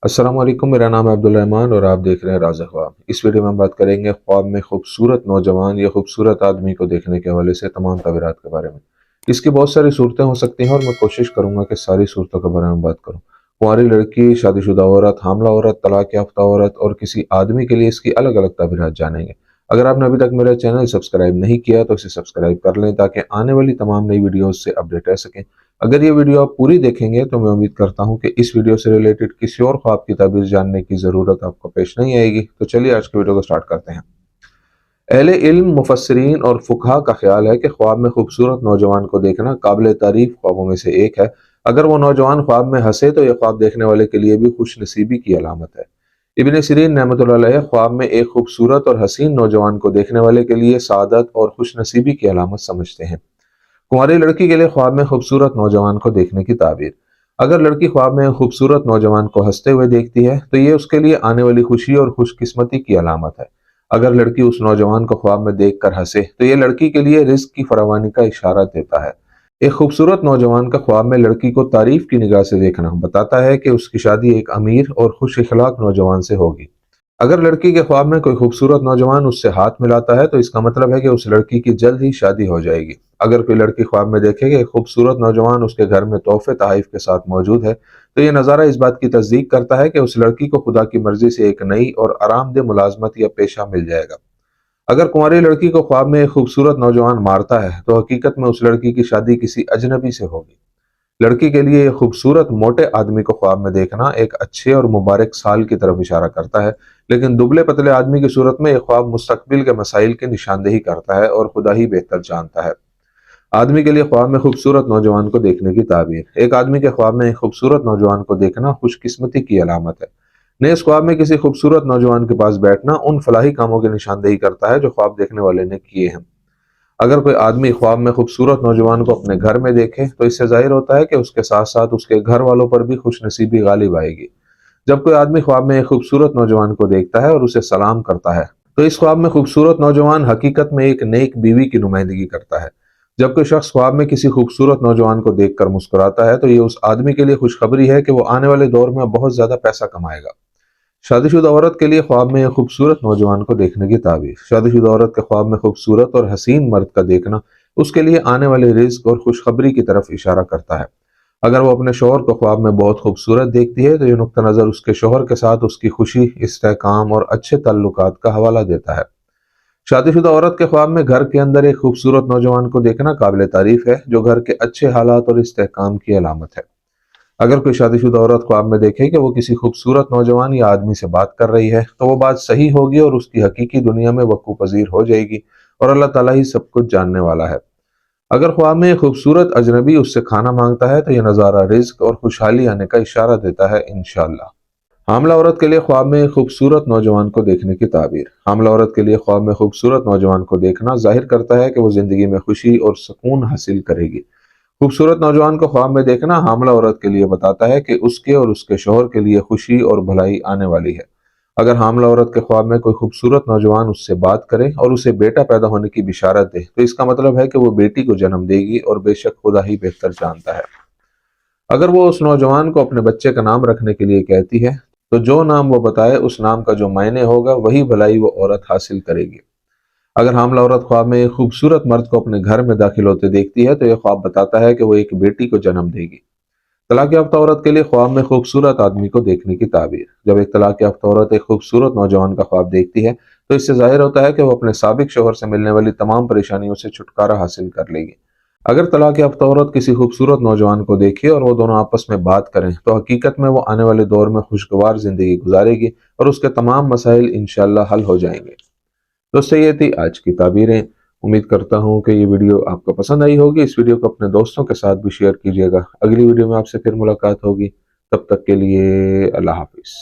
السلام علیکم، میرا نام ہے عبدالرحمن اور آپ دیکھ رہے ہیں راز خواب۔ اس ویڈیو میں ہم بات کریں گے خواب میں خوبصورت نوجوان یا خوبصورت آدمی کو دیکھنے کے حوالے سے تمام تعبیرات کے بارے میں۔ اس کی بہت ساری صورتیں ہو سکتی ہیں اور میں کوشش کروں گا کہ ساری صورتوں کے بارے میں بات کروں۔ کنواری لڑکی، شادی شدہ عورت، حاملہ عورت، طلاق یافتہ عورت اور کسی آدمی کے لیے اس کی الگ الگ تعبیرات جانیں گے۔ اگر آپ نے ابھی تک میرا چینل سبسکرائب نہیں کیا تو اسے سبسکرائب کر لیں تاکہ آنے والی تمام نئی ویڈیوز سے اپڈیٹ رہ سکیں۔ اگر یہ ویڈیو آپ پوری دیکھیں گے تو میں امید کرتا ہوں کہ اس ویڈیو سے ریلیٹڈ کسی اور خواب کی تعبیر جاننے کی ضرورت آپ کو پیش نہیں آئے گی۔ تو چلیے آج کی ویڈیو کو سٹارٹ کرتے ہیں۔ اہل علم، مفسرین اور فقہا کا خیال ہے کہ خواب میں خوبصورت نوجوان کو دیکھنا قابل تعریف خوابوں میں سے ایک ہے۔ اگر وہ نوجوان خواب میں ہنسے تو یہ خواب دیکھنے والے کے لیے بھی خوش نصیبی کی علامت ہے۔ ابن سیرین رحمۃ اللہ علیہ خواب میں ایک خوبصورت اور حسین نوجوان کو دیکھنے والے کے لیے سعادت اور خوش نصیبی کی علامت سمجھتے ہیں۔ کنواری لڑکی کے لیے خواب میں خوبصورت نوجوان کو دیکھنے کی تعبیر۔ اگر لڑکی خواب میں خوبصورت نوجوان کو ہنستے ہوئے دیکھتی ہے تو یہ اس کے لیے آنے والی خوشی اور خوش قسمتی کی علامت ہے۔ اگر لڑکی اس نوجوان کو خواب میں دیکھ کر ہنسے تو یہ لڑکی کے لیے رزق کی فراوانی کا اشارہ دیتا ہے۔ ایک خوبصورت نوجوان کا خواب میں لڑکی کو تعریف کی نگاہ سے دیکھنا بتاتا ہے کہ اس کی شادی ایک امیر اور خوش اخلاق نوجوان سے ہوگی۔ اگر لڑکی کے خواب میں کوئی خوبصورت نوجوان اس سے ہاتھ ملاتا ہے تو اس کا مطلب ہے کہ اس لڑکی کی جلد ہی شادی ہو جائے گی۔ اگر کوئی لڑکی خواب میں دیکھے کہ ایک خوبصورت نوجوان اس کے گھر میں تحفے تحائف کے ساتھ موجود ہے تو یہ نظارہ اس بات کی تصدیق کرتا ہے کہ اس لڑکی کو خدا کی مرضی سے ایک نئی اور آرام دہ ملازمت یا پیشہ مل جائے گا۔ اگر کنواری لڑکی کو خواب میں ایک خوبصورت نوجوان مارتا ہے تو حقیقت میں اس لڑکی کی شادی کسی اجنبی سے ہوگی۔ لڑکی کے لیے یہ خوبصورت موٹے آدمی کو خواب میں دیکھنا ایک اچھے اور مبارک سال کی طرف اشارہ کرتا ہے، لیکن دبلے پتلے آدمی کی صورت میں یہ خواب مستقبل کے مسائل کی نشاندہی کرتا ہے اور خدا ہی بہتر جانتا ہے۔ آدمی کے لیے خواب میں خوبصورت نوجوان کو دیکھنے کی تعبیر۔ ایک آدمی کے خواب میں ایک خوبصورت نوجوان کو دیکھنا خوش قسمتی کی علامت ہے۔ نیز خواب میں کسی خوبصورت نوجوان کے پاس بیٹھنا ان فلاحی کاموں کی نشاندہی کرتا ہے جو خواب دیکھنے والے نے کیے ہیں۔ اگر کوئی آدمی خواب میں خوبصورت نوجوان کو اپنے گھر میں دیکھے تو اس سے ظاہر ہوتا ہے کہ اس کے ساتھ ساتھ اس کے گھر والوں پر بھی خوش نصیبی غالب آئے گی۔ جب کوئی آدمی خواب میں ایک خوبصورت نوجوان کو دیکھتا ہے اور اسے سلام کرتا ہے تو اس خواب میں خوبصورت نوجوان حقیقت میں ایک نیک بیوی کی نمائندگی کرتا ہے۔ جب کوئی شخص خواب میں کسی خوبصورت نوجوان کو دیکھ کر مسکراتا ہے تو یہ اس آدمی کے لیے خوشخبری ہے کہ وہ آنے والے دور میں بہت زیادہ پیسہ کمائے گا۔ شادی شدہ عورت کے لیے خواب میں ایک خوبصورت نوجوان کو دیکھنے کی تعبیر۔ شادی شدہ عورت کے خواب میں خوبصورت اور حسین مرد کا دیکھنا اس کے لیے آنے والے رزق اور خوشخبری کی طرف اشارہ کرتا ہے۔ اگر وہ اپنے شوہر کو خواب میں بہت خوبصورت دیکھتی ہے تو یہ نقطہ نظر اس کے شوہر کے ساتھ اس کی خوشی، استحکام اور اچھے تعلقات کا حوالہ دیتا ہے۔ شادی شدہ عورت کے خواب میں گھر کے اندر ایک خوبصورت نوجوان کو دیکھنا قابل تعریف ہے جو گھر کے اچھے حالات اور استحکام کی علامت ہے۔ اگر کوئی شادی شدہ عورت خواب میں دیکھے کہ وہ کسی خوبصورت نوجوان یا آدمی سے بات کر رہی ہے تو وہ بات صحیح ہوگی اور اس کی حقیقی دنیا میں وقوع پذیر ہو جائے گی، اور اللہ تعالیٰ ہی سب کچھ جاننے والا ہے۔ اگر خواب میں ایک خوبصورت اجنبی اس سے کھانا مانگتا ہے تو یہ نظارہ رزق اور خوشحالی آنے کا اشارہ دیتا ہے انشاءاللہ۔ حاملہ عورت کے لیے خواب میں ایک خوبصورت نوجوان کو دیکھنے کی تعبیر۔ حاملہ عورت کے لیے خواب میں خوبصورت نوجوان کو دیکھنا ظاہر کرتا ہے کہ وہ زندگی میں خوشی اور سکون حاصل کرے گی۔ خوبصورت نوجوان کو خواب میں دیکھنا حاملہ عورت کے لیے بتاتا ہے کہ اس کے اور اس کے شوہر کے لیے خوشی اور بھلائی آنے والی ہے۔ اگر حاملہ عورت کے خواب میں کوئی خوبصورت نوجوان اس سے بات کرے اور اسے بیٹا پیدا ہونے کی بشارت دے تو اس کا مطلب ہے کہ وہ بیٹی کو جنم دے گی، اور بے شک خدا ہی بہتر جانتا ہے۔ اگر وہ اس نوجوان کو اپنے بچے کا نام رکھنے کے لیے کہتی ہے تو جو نام وہ بتائے اس نام کا جو معنی ہوگا وہی بھلائی وہ عورت حاصل کرے گی۔ اگر حاملہ عورت خواب میں ایک خوبصورت مرد کو اپنے گھر میں داخل ہوتے دیکھتی ہے تو یہ خواب بتاتا ہے کہ وہ ایک بیٹی کو جنم دے گی۔ طلاق یافتہ عورت کے لیے خواب میں خوبصورت آدمی کو دیکھنے کی تعبیر۔ جب ایک طلاق یافتہ عورت ایک خوبصورت نوجوان کا خواب دیکھتی ہے تو اس سے ظاہر ہوتا ہے کہ وہ اپنے سابق شوہر سے ملنے والی تمام پریشانیوں سے چھٹکارا حاصل کر لے گی۔ اگر طلاق یافتہ عورت کسی خوبصورت نوجوان کو دیکھے اور وہ دونوں آپس میں بات کریں تو حقیقت میں وہ آنے والے دور میں خوشگوار زندگی گزارے گی اور اس کے تمام مسائل انشاءاللہ حل ہو جائیں گے۔ دوستو، یہ تھی آج کی تعبیریں۔ امید کرتا ہوں کہ یہ ویڈیو آپ کو پسند آئی ہوگی۔ اس ویڈیو کو اپنے دوستوں کے ساتھ بھی شیئر کیجیے گا۔ اگلی ویڈیو میں آپ سے پھر ملاقات ہوگی، تب تک کے لیے اللہ حافظ۔